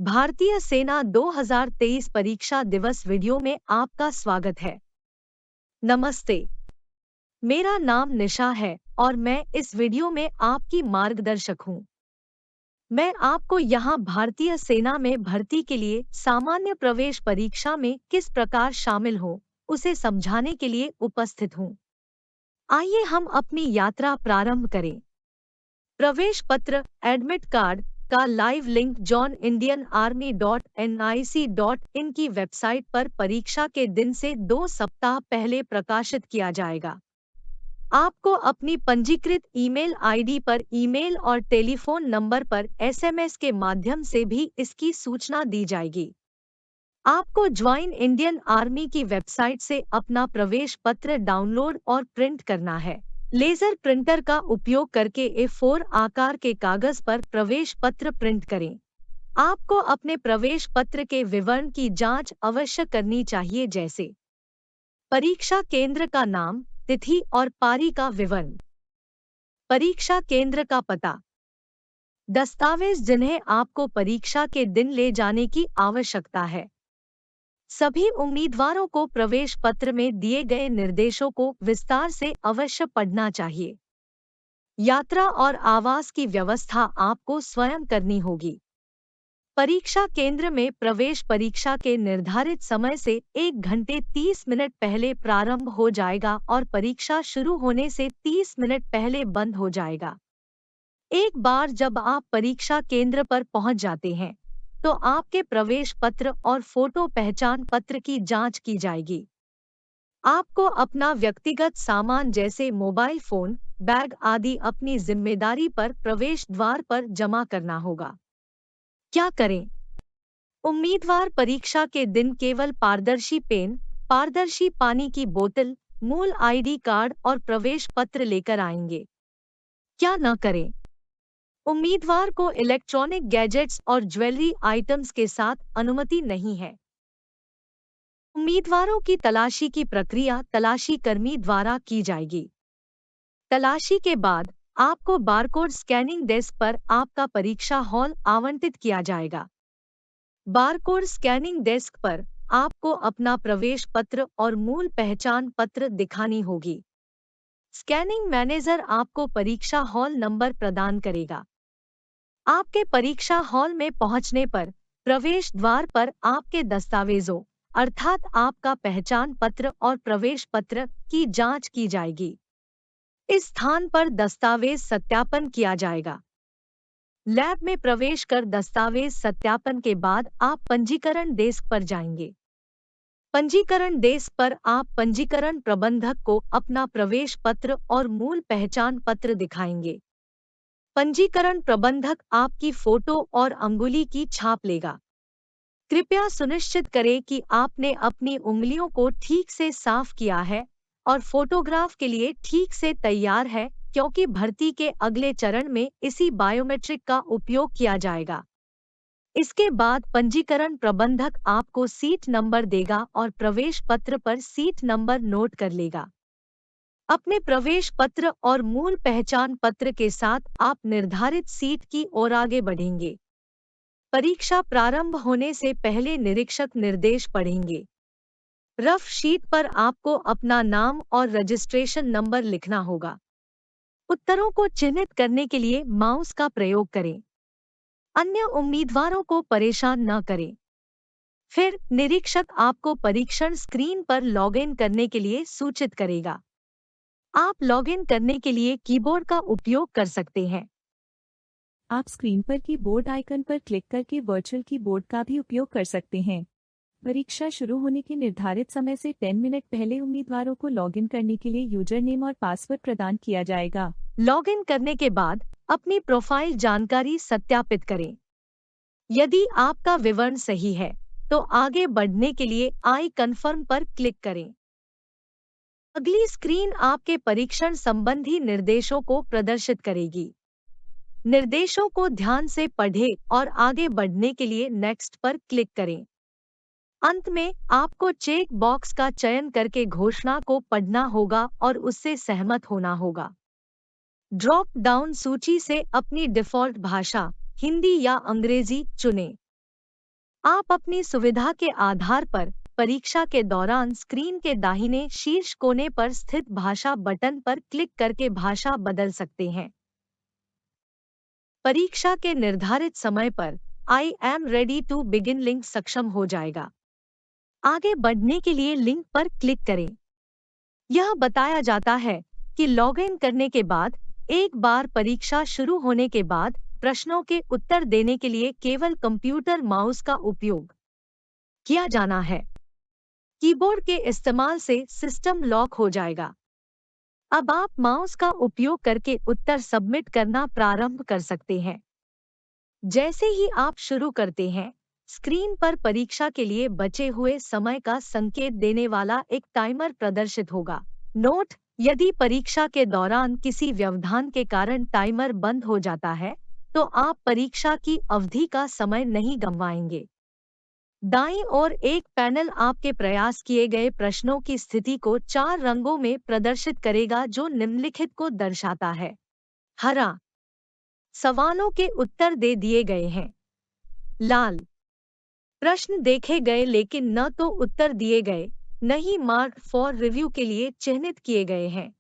भारतीय सेना 2023 परीक्षा दिवस वीडियो में आपका स्वागत है। नमस्ते, मेरा नाम निशा है और मैं इस वीडियो में आपकी मार्गदर्शक हूँ। मैं आपको यहाँ भारतीय सेना में भर्ती के लिए सामान्य प्रवेश परीक्षा में किस प्रकार शामिल हो, उसे समझाने के लिए उपस्थित हूँ। आइए हम अपनी यात्रा प्रारंभ करें। प्रवेश पत्र एडमिट कार्ड का लाइव लिंक joinindianarmy.nic.in की वेबसाइट पर परीक्षा के दिन से 2 सप्ताह पहले प्रकाशित किया जाएगा। आपको अपनी पंजीकृत ईमेल आईडी पर ईमेल और टेलीफोन नंबर पर एसएमएस के माध्यम से भी इसकी सूचना दी जाएगी। आपको ज्वाइन इंडियन आर्मी की वेबसाइट से अपना प्रवेश पत्र डाउनलोड और प्रिंट करना है। लेजर प्रिंटर का उपयोग करके A4 आकार के कागज पर प्रवेश पत्र प्रिंट करें। आपको अपने प्रवेश पत्र के विवरण की जांच अवश्य करनी चाहिए, जैसे परीक्षा केंद्र का नाम, तिथि और पारी का विवरण, परीक्षा केंद्र का पता, दस्तावेज जिन्हें आपको परीक्षा के दिन ले जाने की आवश्यकता है। सभी उम्मीदवारों को प्रवेश पत्र में दिए गए निर्देशों को विस्तार से अवश्य पढ़ना चाहिए। यात्रा और आवास की व्यवस्था आपको स्वयं करनी होगी। परीक्षा केंद्र में प्रवेश परीक्षा के निर्धारित समय से 1 घंटे 30 मिनट पहले प्रारंभ हो जाएगा और परीक्षा शुरू होने से 30 मिनट पहले बंद हो जाएगा। एक बार जब आप परीक्षा केंद्र पर पहुंच जाते हैं, तो आपके प्रवेश पत्र और फोटो पहचान पत्र की जांच की जाएगी। आपको अपना व्यक्तिगत सामान जैसे मोबाइल फोन, बैग आदि अपनी जिम्मेदारी पर प्रवेश द्वार पर जमा करना होगा। क्या करें? उम्मीदवार परीक्षा के दिन केवल पारदर्शी पेन, पारदर्शी पानी की बोतल, मूल आईडी कार्ड और प्रवेश पत्र लेकर आएंगे। क्या न करें? उम्मीदवार को इलेक्ट्रॉनिक गैजेट्स और ज्वेलरी आइटम्स के साथ अनुमति नहीं है। उम्मीदवारों की तलाशी की प्रक्रिया तलाशी कर्मी द्वारा की जाएगी। तलाशी के बाद आपको बारकोड स्कैनिंग डेस्क पर आपका परीक्षा हॉल आवंटित किया जाएगा। बारकोड स्कैनिंग डेस्क पर आपको अपना प्रवेश पत्र और मूल पहचान पत्र दिखानी होगी। स्कैनिंग मैनेजर आपको परीक्षा हॉल नंबर प्रदान करेगा। आपके परीक्षा हॉल में पहुंचने पर प्रवेश द्वार पर आपके दस्तावेजों अर्थात आपका पहचान पत्र और प्रवेश पत्र की जांच की जाएगी। इस स्थान पर दस्तावेज सत्यापन किया जाएगा। लैब में प्रवेश कर दस्तावेज सत्यापन के बाद आप पंजीकरण डेस्क पर जाएंगे। पंजीकरण डेस्क पर आप पंजीकरण प्रबंधक को अपना प्रवेश पत्र और मूल पहचान पत्र दिखाएंगे। पंजीकरण प्रबंधक आपकी फोटो और अंगुली की छाप लेगा। कृपया सुनिश्चित करें कि आपने अपनी उंगलियों को ठीक से साफ किया है और फोटोग्राफ के लिए ठीक से तैयार है, क्योंकि भर्ती के अगले चरण में इसी बायोमेट्रिक का उपयोग किया जाएगा। इसके बाद पंजीकरण प्रबंधक आपको सीट नंबर देगा और प्रवेश पत्र पर सीट नंबर नोट कर लेगा। अपने प्रवेश पत्र और मूल पहचान पत्र के साथ आप निर्धारित सीट की ओर आगे बढ़ेंगे। परीक्षा प्रारंभ होने से पहले निरीक्षक निर्देश पढ़ेंगे। रफ शीट पर आपको अपना नाम और रजिस्ट्रेशन नंबर लिखना होगा। उत्तरों को चिन्हित करने के लिए माउस का प्रयोग करें। अन्य उम्मीदवारों को परेशान न करें। फिर निरीक्षक आपको परीक्षण स्क्रीन पर लॉगिन करने के लिए सूचित करेगा। आप लॉगिन करने के लिए कीबोर्ड का उपयोग कर सकते हैं। आप स्क्रीन पर कीबोर्ड आइकन पर क्लिक करके वर्चुअल कीबोर्ड का भी उपयोग कर सकते हैं। परीक्षा शुरू होने के निर्धारित समय से 10 मिनट पहले उम्मीदवारों को लॉगिन करने के लिए यूजर नेम और पासवर्ड प्रदान किया जाएगा। लॉगिन करने के बाद अपनी प्रोफाइल जानकारी सत्यापित करें। यदि आपका विवरण सही है, तो आगे बढ़ने के लिए आई कन्फर्म पर क्लिक करें। अगली स्क्रीन आपके परीक्षण संबंधी निर्देशों को प्रदर्शित करेगी। निर्देशों को ध्यान से पढ़ें और आगे बढ़ने के लिए नेक्स्ट पर क्लिक करें। अंत में आपको चेक बॉक्स का चयन करके घोषणा को पढ़ना होगा और उससे सहमत होना होगा। ड्रॉप डाउन सूची से अपनी डिफ़ॉल्ट भाषा हिंदी या अंग्रेजी चुनें। आप अपनी सुविधा के आधार पर परीक्षा के दौरान स्क्रीन के दाहिने शीर्ष कोने पर स्थित भाषा बटन पर क्लिक करके भाषा बदल सकते हैं। परीक्षा के निर्धारित समय पर I am ready to begin link सक्षम हो जाएगा। आगे बढ़ने के लिए लिंक पर क्लिक करें। यह बताया जाता है कि लॉगिन करने के बाद एक बार परीक्षा शुरू होने के बाद प्रश्नों के उत्तर देने के लिए केवल कंप्यूटर माउस का उपयोग किया जाना है। कीबोर्ड के इस्तेमाल से सिस्टम लॉक हो जाएगा। अब आप माउस का उपयोग करके उत्तर सबमिट करना प्रारंभ कर सकते हैं। जैसे ही आप शुरू करते हैं, स्क्रीन पर परीक्षा के लिए बचे हुए समय का संकेत देने वाला एक टाइमर प्रदर्शित होगा। नोट: यदि परीक्षा के दौरान किसी व्यवधान के कारण टाइमर बंद हो जाता है, तो आप परीक्षा की अवधि का समय नहीं गंवाएंगे। दाईं ओर एक पैनल आपके प्रयास किए गए प्रश्नों की स्थिति को 4 रंगों में प्रदर्शित करेगा, जो निम्नलिखित को दर्शाता है। हरा, सवालों के उत्तर दे दिए गए हैं। लाल, प्रश्न देखे गए लेकिन न तो उत्तर दिए गए, न ही मार्क फॉर रिव्यू के लिए चिह्नित किए गए हैं।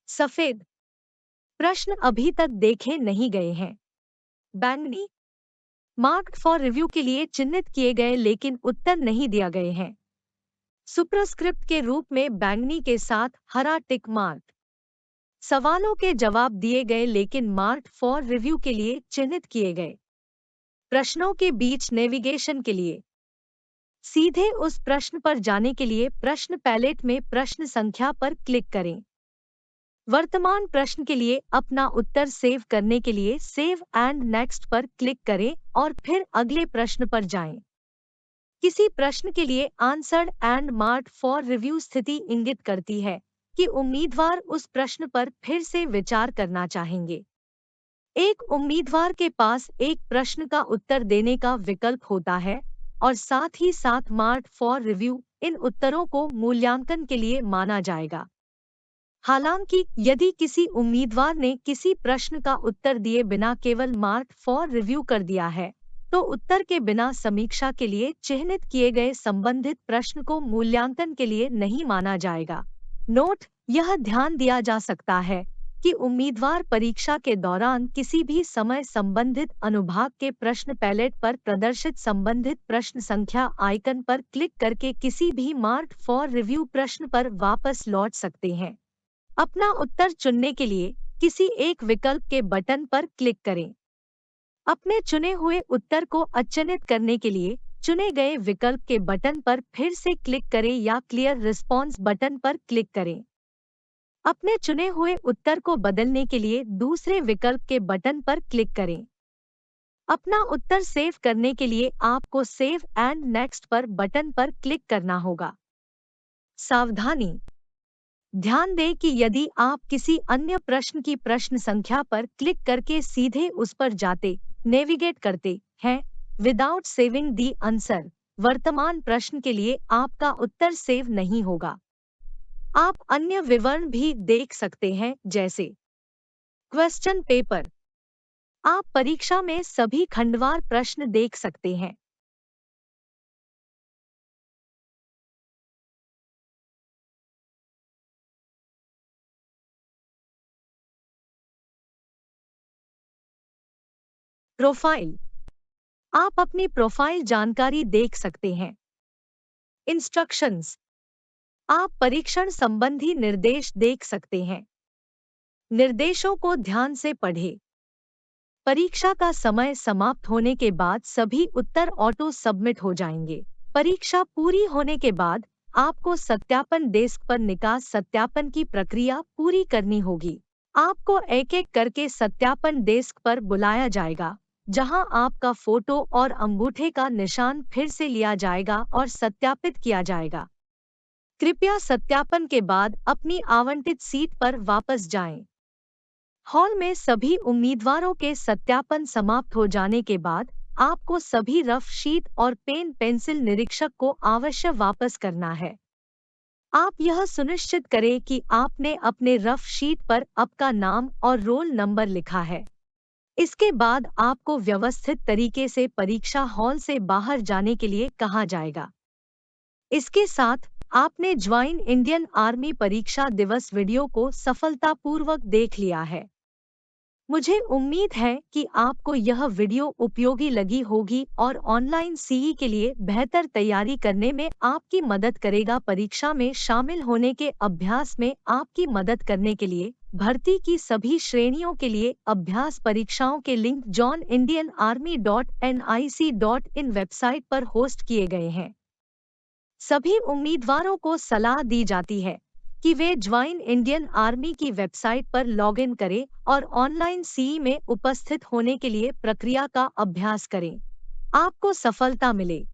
सफेद, प्रश्न अभी तक देखे नहीं गए हैं। बैंगनी, मार्क फॉर रिव्यू के लिए चिन्हित किए गए लेकिन उत्तर नहीं दिया गए हैं। सुपरस्क्रिप्ट के रूप में बैंगनी के साथ हरा टिक मार्क, सवालों के जवाब दिए गए लेकिन मार्क फॉर रिव्यू के लिए चिन्हित किए गए। प्रश्नों के बीच नेविगेशन के लिए सीधे उस प्रश्न पर जाने के लिए प्रश्न पैलेट में प्रश्न संख्या पर क्लिक करें। वर्तमान प्रश्न के लिए अपना उत्तर सेव करने के लिए सेव एंड नेक्स्ट पर क्लिक करें और फिर अगले प्रश्न पर जाएं। किसी प्रश्न के लिए answered and marked for review स्थिति इंगित करती है कि उम्मीदवार उस प्रश्न पर फिर से विचार करना चाहेंगे। एक उम्मीदवार के पास एक प्रश्न का उत्तर देने का विकल्प होता है और साथ ही साथ मार्क्ड फॉर रिव्यू इन उत्तरों को मूल्यांकन के लिए माना जाएगा। हालांकि यदि किसी उम्मीदवार ने किसी प्रश्न का उत्तर दिए बिना केवल मार्क फॉर रिव्यू कर दिया है, तो उत्तर के बिना समीक्षा के लिए चिह्नित किए गए संबंधित प्रश्न को मूल्यांकन के लिए नहीं माना जाएगा। नोट: यह ध्यान दिया जा सकता है कि उम्मीदवार परीक्षा के दौरान किसी भी समय संबंधित अनुभाग के प्रश्न पैलेट पर प्रदर्शित संबंधित प्रश्न संख्या आइकन पर क्लिक करके किसी भी मार्क फॉर रिव्यू प्रश्न पर वापस लौट सकते हैं। अपना उत्तर चुनने के लिए किसी एक विकल्प के बटन पर क्लिक करें। अपने चुने हुए उत्तर को अचयनित करने के लिए चुने गए विकल्प के बटन पर फिर से क्लिक करें या क्लियर रिस्पॉन्स बटन पर क्लिक करें। अपने चुने हुए उत्तर को बदलने के लिए दूसरे विकल्प के बटन पर क्लिक करें। अपना उत्तर सेव करने के लिए आपको सेव एंड नेक्स्ट पर बटन पर क्लिक करना होगा। सावधानी: ध्यान दें कि यदि आप किसी अन्य प्रश्न की प्रश्न संख्या पर क्लिक करके सीधे उस पर जाते नेविगेट करते हैं विदाउट सेविंग दी आंसर, वर्तमान प्रश्न के लिए आपका उत्तर सेव नहीं होगा। आप अन्य विवरण भी देख सकते हैं, जैसे क्वेश्चन पेपर। आप परीक्षा में सभी खंडवार प्रश्न देख सकते हैं। प्रोफाइल: आप अपनी प्रोफाइल जानकारी देख सकते हैं। इंस्ट्रक्शंस: आप परीक्षण संबंधी निर्देश देख सकते हैं। निर्देशों को ध्यान से पढ़ें। परीक्षा का समय समाप्त होने के बाद सभी उत्तर ऑटो सबमिट हो जाएंगे। परीक्षा पूरी होने के बाद आपको सत्यापन डेस्क पर निकास सत्यापन की प्रक्रिया पूरी करनी होगी। आपको एक-एक करके सत्यापन डेस्क पर बुलाया जाएगा, जहां आपका फोटो और अंगूठे का निशान फिर से लिया जाएगा और सत्यापित किया जाएगा। कृपया सत्यापन के बाद अपनी आवंटित सीट पर वापस जाएं। हॉल में सभी उम्मीदवारों के सत्यापन समाप्त हो जाने के बाद आपको सभी रफ शीट और पेन पेंसिल निरीक्षक को अवश्य वापस करना है। आप यह सुनिश्चित करें कि आपने अपने रफ शीट पर आपका नाम और रोल नंबर लिखा है। इसके बाद आपको व्यवस्थित तरीके से परीक्षा हॉल से बाहर जाने के लिए कहा जाएगा। इसके साथ आपने ज्वाइन इंडियन आर्मी परीक्षा दिवस वीडियो को सफलतापूर्वक देख लिया है। मुझे उम्मीद है कि आपको यह वीडियो उपयोगी लगी होगी और ऑनलाइन सीई के लिए बेहतर तैयारी करने में आपकी मदद करेगा। परीक्षा में शामिल होने के अभ्यास में आपकी मदद करने के लिए भर्ती की सभी श्रेणियों के लिए अभ्यास परीक्षाओं के लिंक joinindianarmy.nic.in वेबसाइट पर होस्ट किए गए हैं। सभी उम्मीदवारों को सलाह दी जाती है कि वे ज्वाइन इंडियन आर्मी की वेबसाइट पर लॉगिन करें और ऑनलाइन सीई में उपस्थित होने के लिए प्रक्रिया का अभ्यास करें। आपको सफलता मिले।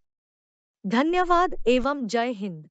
धन्यवाद एवं जय हिंद।